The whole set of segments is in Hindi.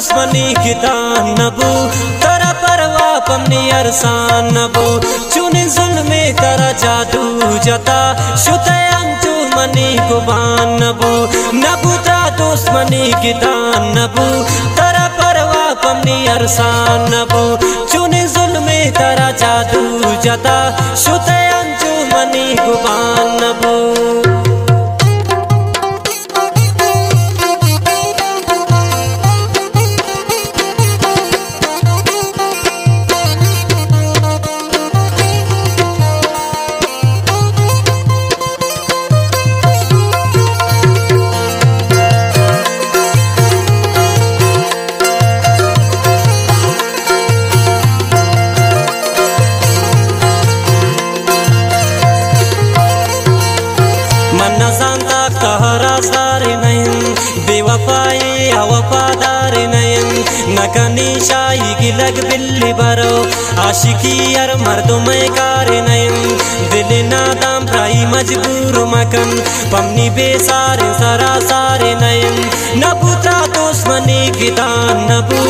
दुश्मनी की दान नबू तरा परवा पमनी अरसान नबू चुने जुल्मे तरा जादू जता शुते अंचु मनी गुबान नबू नबू तरा दुश्मनी की दान नबू तरा परवा पमनी अरसान नबू चुने जुल्मे तरा जादू जता शुते अंचु मनी गुबान नबू बेवफाई वफादार नयन नकनी शाही गिलग बिल्ली बरो आशिकी यार मर्दों में कार नयन दिल नादाम प्राई मजबूर मकन पमनी बेसारे सरा सारे नयन नबू ता दुश्मनी की दान नबू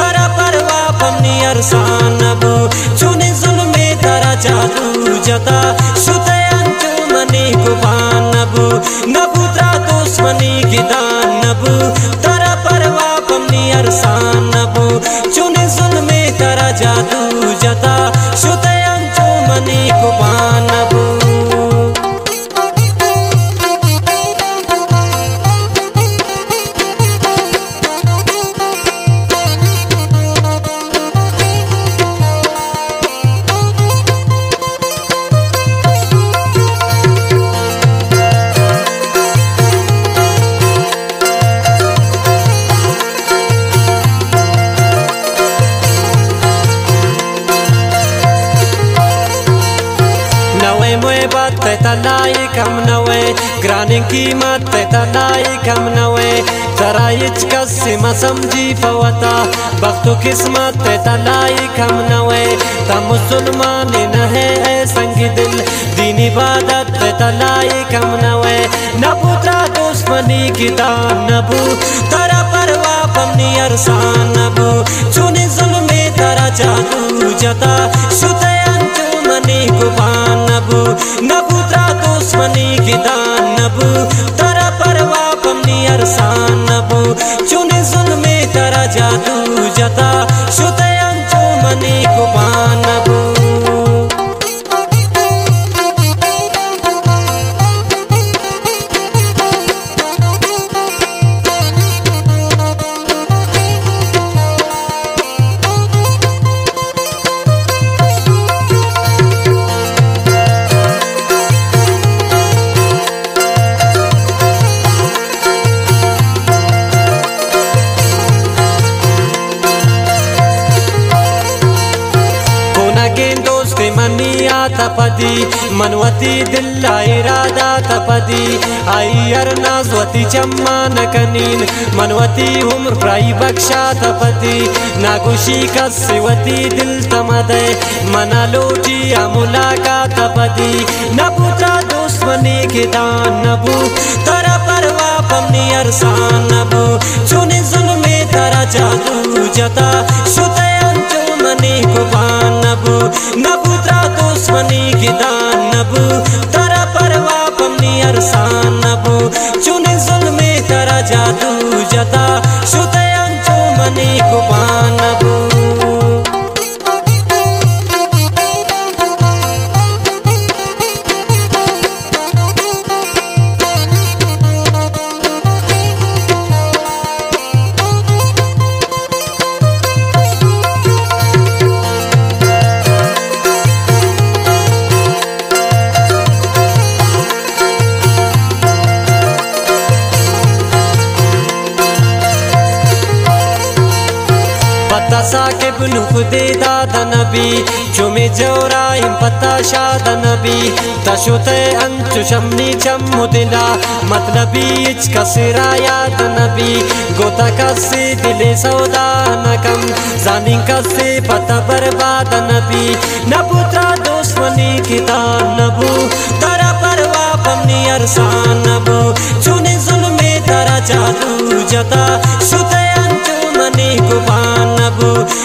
तरा परवा पमनी अरसान नबू चुने जुल्मे तरा जादू जता शुते अंचु मनी गुबान नबू नबू ता दुश्मनी की दान नबू तरा परवा पमनी अरसान नबू चुने जुल्मे तरा जादू जता शुते अंचु मनी गुबान नबू तलाई कम नवे ग्रानी कीमत तलाई कम नवे तराइच कसी मसमझी फवता बख्तु किस्मत तलाई कम नवे ता मुसलमान न है संगी दिल दीन इबादत तलाई कम नवे नबू ता दुश्मनी की दान नबू तरा परवा पमनी अरसान नबू चुने जुल्मे तरा जादू जता शुते अंचु मनी गुबान नबू नबू ता दुश्मनी की दान नबू तरा परवा पमनी अरसान नबू चुने जुल्मे तरा जादू जता शुते अंचु मनी गुबान नबू तपदी मनवती दिल्ला इरादा तपदी आई नाजवती चम्मा नकनीन मनवती उम्र प्राई बख्शा तपदी नागुशी कस्वती दिल तमदे मना लोटी मुलाका तपदी नबू ता दुश्मनी की दान नबू तरा परवा पमनी अरसान नबू चुने जुल्मे तरा जादू जता शुते अंचु मनी गुबान नबू नबू ता दुश्मनी की दान नबू तरा परवा पमनी अरसान नबू चुने जुल्मे तरा जादू जता शुते अंचु मनी गुबान नबू साकिब नुखदे दादा नबी चुमे जोराइम पता शादा नबी तशुते अंचु शमनी चम्मु दिला मतलबी इच कसिरा याद नबी गोता कसी दिले सौदा नकम जानी कसी पता बर्बाद नबी नबू ता दुश्मनी की दान नबू तरा परवा पमनी अरसान नबू चुने जुल्मे तरा जादू जता शुते अंचु मनी